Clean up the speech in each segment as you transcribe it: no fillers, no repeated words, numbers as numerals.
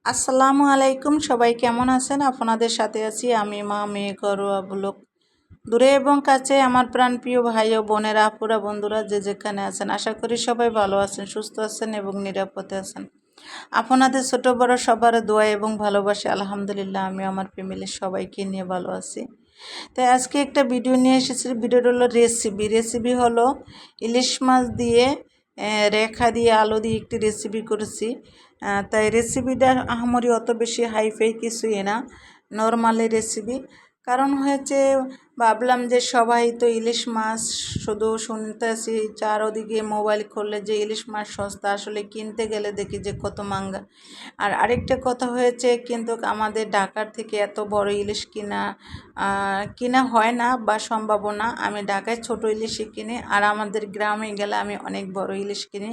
আসসালামু আলাইকুম, সবাই কেমন আছেন? আপনাদের সাথে আছি আমি, মা মেয়ে ঘরোয়া ব্লগ। দূরে এবং কাছে আমার প্রাণপ্রিয় ভাই ও বোনেরা, আপুরা, বন্ধুরা যে যেখানে আছেন, আশা করি সবাই ভালো আছেন, সুস্থ আছেন এবং নিরাপদে আছেন। আপনাদের ছোট বড় সবার দোয়া এবং ভালোবাসা আলহামদুলিল্লাহ আমি আমার ফ্যামিলির সবাইকে নিয়ে ভালো আছি। তাই আজকে একটা ভিডিও নিয়ে এসেছি। ভিডিওটা হলো রেসিপি হলো ইলিশ মাছ দিয়ে রেখা দিয়ে আলু দিয়ে একটি রেসিপি করেছি। তাই রেসিপিটা আহামরি অত বেশি হাইফাই কিছুই না, নর্মালি রেসিপি। কারণ হয়েছে, ভাবলাম যে সবাই তো ইলিশ মাছ শুধু শুনতেছি, চারদিকে মোবাইল খুললে যে ইলিশ মাছ সস্তা, আসলে কিনতে গেলে দেখি যে কত মাঙ্গা। আর আরেকটা কথা হয়েছে, কিন্তু আমাদের ঢাকার থেকে এত বড় ইলিশ কিনা হয় না বা সম্ভব না। আমি ঢাকায় ছোট ইলিশই কিনি, আর আমাদের গ্রামে গেলে আমি অনেক বড় ইলিশ কিনি।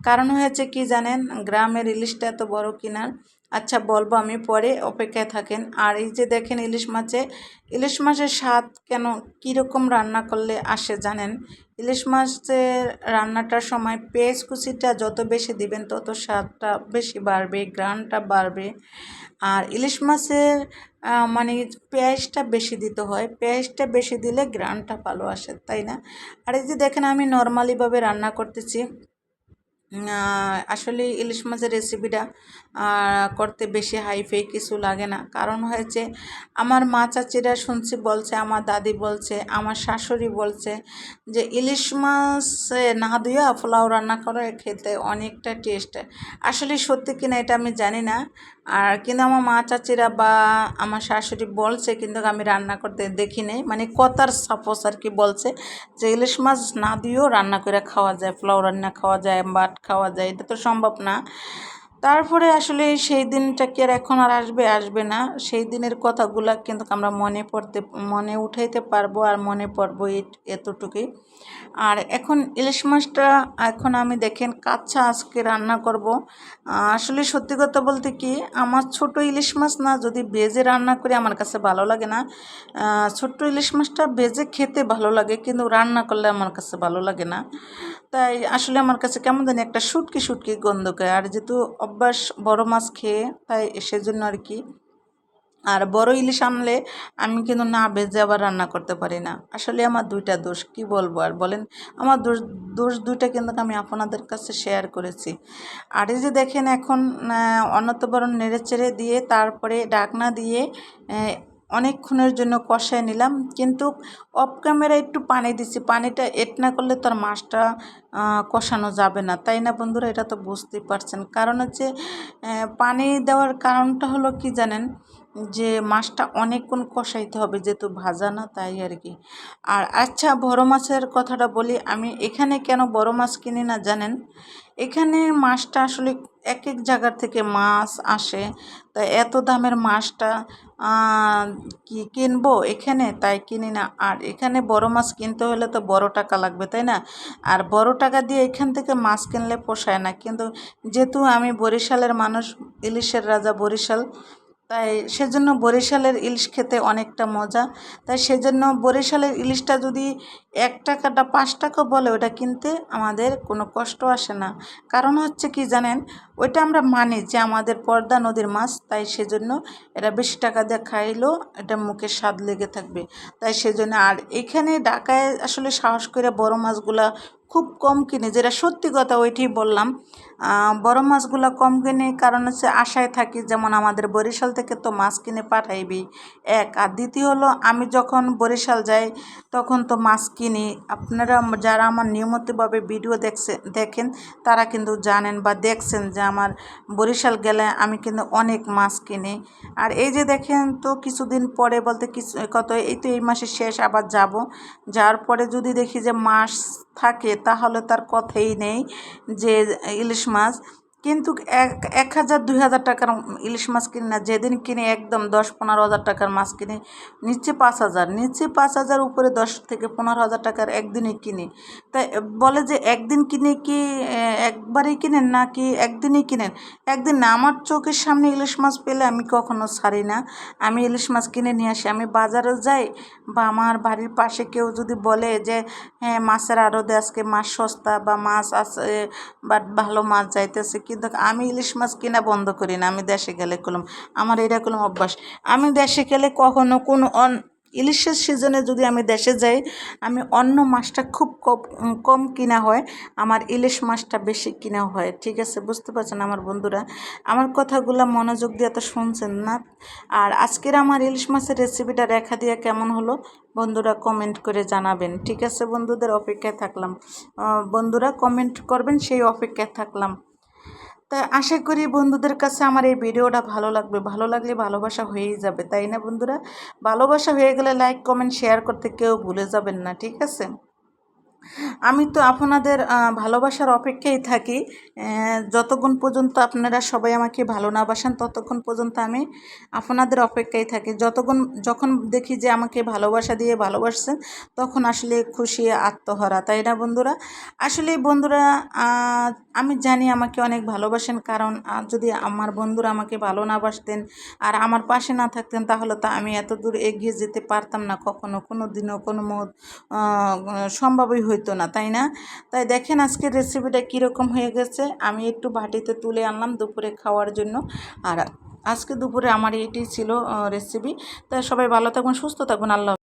কারণ হয়েছে কি জানেন, গ্রামের ইলিশটা এত বড় কিনার। আচ্ছা বলবো আমি, পরে অপেক্ষায় থাকেন। আর এই যে দেখেন ইলিশ মাছের স্বাদ কেন, কীরকম রান্না করলে আসে জানেন? ইলিশ মাছের রান্নাটার সময় পেঁয়াজ কুচিটা যত বেশি দিবেন তত স্বাদটা বেশি বাড়বে, ঘ্রাণটা বাড়বে। আর ইলিশ মাছের মানে পেঁয়াজটা বেশি দিতে হয়, পেঁয়াজটা বেশি দিলে ঘ্রাণটা ভালো আসে, তাই না? আর এই যে দেখেন আমি নর্মালিভাবে রান্না করতেছি। আসলে ইলিশ মাছের রেসিপিটা করতে বেশি হাইফাই কিছু লাগে না। কারণ হয়েছে, আমার মা চাচিরা শুনছি বলছে, আমার দাদি বলছে, আমার শাশুড়ি বলছে যে ইলিশ মাছ না ধুয়ে পোলাও রান্না করে খেতে অনেকটা টেস্ট। আসলে সত্যি কিনা এটা আমি জানি না, আর কিন্তু আমার মা চাচিরা বা আমার শাশুড়ি বলছে, কিন্তু আমি রান্না করতে দেখি নাই, মানে কথার সাপোজ আর কি বলছে যে ইলিশ মাছ না দিয়েও রান্না করে খাওয়া যায়, পোলাও রান্না খাওয়া যায়, বাট খাওয়া যায়, এটা তো সম্ভব না। তারপরে আসলে সেই দিনটা কি আর এখন আর আসবে না। সেই দিনের কথাগুলো কিন্তু আমরা মনে উঠাইতে পারবো, আর মনে পড়বো এতটুকুই। আর এখন ইলিশ মাছটা এখন আমি দেখেন কাঁচা আজকে রান্না করব। আসলে সত্যি কথা বলতে কি, আমার ছোট ইলিশ মাছ না যদি ভেজে রান্না করি আমার কাছে ভালো লাগে না। ছোট্ট ইলিশ মাছটা ভেজে খেতে ভালো লাগে, কিন্তু রান্না করলে আমার কাছে ভালো লাগে না। তাই আসলে আমার কাছে কেমন জানি একটা শুটকি শুটকি গন্ধ করে, আর যেহেতু অভ্যাস বড় মাছ খেয়ে, তাই সেজন্য আর কি। আর বড় ইলিশ আনলে আমি কিন্তু না ভেজে আবার রান্না করতে পারি না। আসলে আমার দুইটা দোষ, কি বলবো আর বলেন। আমার দোষ দুইটা কিন্তু আমি আপনাদের কাছে শেয়ার করেছি। আর এই যে দেখেন এখন অন্যতবরণ নেড়ে চেড়ে দিয়ে তারপরে ঢাকনা দিয়ে অনেকক্ষণের জন্য কষায় নিলাম। কিন্তু অফ ক্যামেরা একটু পানি দিছি, পানিটা এড না করলে তার মাছটা কষানো যাবে না, তাই না বন্ধুরা? এটা তো বুঝতেই পারছেন। কারণ হচ্ছে পানি দেওয়ার কারণটা হলো কি জানেন, যে মাছটা অনেকক্ষণ কষাইতে হবে, যেহেতু ভাজা না, তাই আর কি। আর আচ্ছা, বড় মাছের কথাটা বলি, আমি এখানে কেন বড় মাছ কিনি না জানেন? এখানে মাছটা আসলে এক এক জায়গার থেকে মাছ আসে, তাই এত দামের মাছটা কি কিনবো এখানে, তাই কিনি না। আর এখানে বড় মাছ কিনতে হলে তো বড় টাকা লাগবে, তাই না? আর বড় টাকা দিয়ে এখান থেকে মাছ কিনলে পোষায় না। কিন্তু যেহেতু আমি বরিশালের মানুষ, ইলিশের রাজা বরিশাল, তাই সেজন্য বরিশালের ইলিশ খেতে অনেকটা মজা। তাই সেজন্য বরিশালের ইলিশটা যদি 1 টাকাটা 5 টাকা বলে, ওটা কিনতে আমাদের কোনো কষ্ট আসে না। কারণ হচ্ছে কি জানেন, ওইটা আমরা মানি যে আমাদের পদ্মা নদীর মাছ, তাই সেজন্য এটা বেশি টাকা দিয়ে খাইলেও এটা মুখে স্বাদ লেগে থাকবে, তাই সেজন্য। আর এখানে ঢাকায় আসলে সাহস করে বড় মাছগুলা খুব কম কিনে, যেটা সত্যি কথা ওইটাই বললাম। বড় মাছগুলো কম কিনে, কারণ হচ্ছে আশায় থাকি, যেমন আমাদের বরিশাল থেকে তো মাছ কিনে পাঠাইবি এক, আর দ্বিতীয় হলো আমি যখন বরিশাল যাই তখন তো মাছ কিনি। আপনারা যারা আমার নিয়মিতভাবে ভিডিও দেখেন তারা কিন্তু জানেন বা দেখছেন যে আমার বরিশাল গেলে আমি কিন্তু অনেক মাছ কিনি। আর এই যে দেখেন, তো কিছুদিন পরে বলতে এই তো এই মাসের শেষ আবার যাব, যাওয়ার পরে যদি দেখি যে মাছ থাকে তাহলে তার কথাই নেই, যে ইলিশ মাছ। কিন্তু 1,000-2,000 টাকার ইলিশ মাছ কিনি না, যেদিন কিনি একদম 10-15 হাজার টাকার মাছ কিনি। নিচে 5,000, উপরে 10 থেকে 15 হাজার টাকার একদিনই কিনি। তাই বলে যে একদিন কিনে কি একবারেই কিনেন নাকি একদিনই কিনেন? একদিন না, আমার চোখের সামনে ইলিশ মাছ পেলে আমি কখনো ছাড়ি না, আমি ইলিশ মাছ কিনে নিয়ে আসি। আমি বাজারে যাই বা আমার বাড়ির পাশে কেউ যদি বলে যে হ্যাঁ মাছের আড়তে আজকে মাছ সস্তা বা মাছ আছে বা ভালো মাছ যাইতেছে, কিন্তু আমি ইলিশ মাছ কিনা বন্ধ করি না, আমি দেশে গেলে করলাম আমার এরকম অভ্যাস। আমি দেশে গেলে কখনো কোনো ইলিশের সিজনে যদি আমি দেশে যাই, আমি অন্য মাছটা খুব কম কিনা হয়, আমার ইলিশ মাছটা বেশি কিনা হয়। ঠিক আছে, বুঝতে পারছেন আমার বন্ধুরা? আমার কথাগুলো মনোযোগ দিয়ে তো শুনছেন না? আর আজকের আমার ইলিশ মাছের রেসিপিটা রেখা দিয়ে কেমন হলো বন্ধুরা কমেন্ট করে জানাবেন। ঠিক আছে, বন্ধুদের অপেক্ষায় থাকলাম, বন্ধুরা কমেন্ট করবেন, সেই অপেক্ষায় থাকলাম। তাই আশা করি বন্ধুদের কাছে আমার এই ভিডিওটা ভালো লাগবে, ভালো লাগলে ভালোবাসা হয়েই যাবে, তাই না বন্ধুরা? ভালোবাসা হয়ে গেলে লাইক কমেন্ট শেয়ার করতে কেউ ভুলে যাবেন না, ঠিক আছে? আমি তো আপনাদের ভালোবাসার অপেক্ষায় থাকি। যতক্ষণ পর্যন্ত আপনারা সবাই আমাকে ভালো না বাসেন ততক্ষণ পর্যন্ত আমি আপনাদের অপেক্ষায় থাকি। যখন দেখি যে আমাকে ভালোবাসা দিয়ে ভালোবাসছেন, তখন আসলে খুশি আত্মহারা, তাই না বন্ধুরা? আসলে বন্ধুরা, আমি জানি আমাকে অনেক ভালোবাসেন, কারণ যদি আমার বন্ধুরা আমাকে ভালো না বাসতেন আর আমার পাশে না থাকতেন, তাহলে তো আমি এত দূর এগিয়ে যেতে পারতাম না, কখনো কোনো দিনও কোনো সম্ভবই হইতো না, তাই না? তাই দেখেন আজকের রেসিপিটা কীরকম হয়ে গেছে। আমি একটু বাটিতে তুলে আনলাম দুপুরে খাওয়ার জন্য। আর আজকে দুপুরে আমার এটাই ছিল রেসিপি। তাই সবাই ভালো থাকবেন, সুস্থ থাকবেন, আল্লাহ।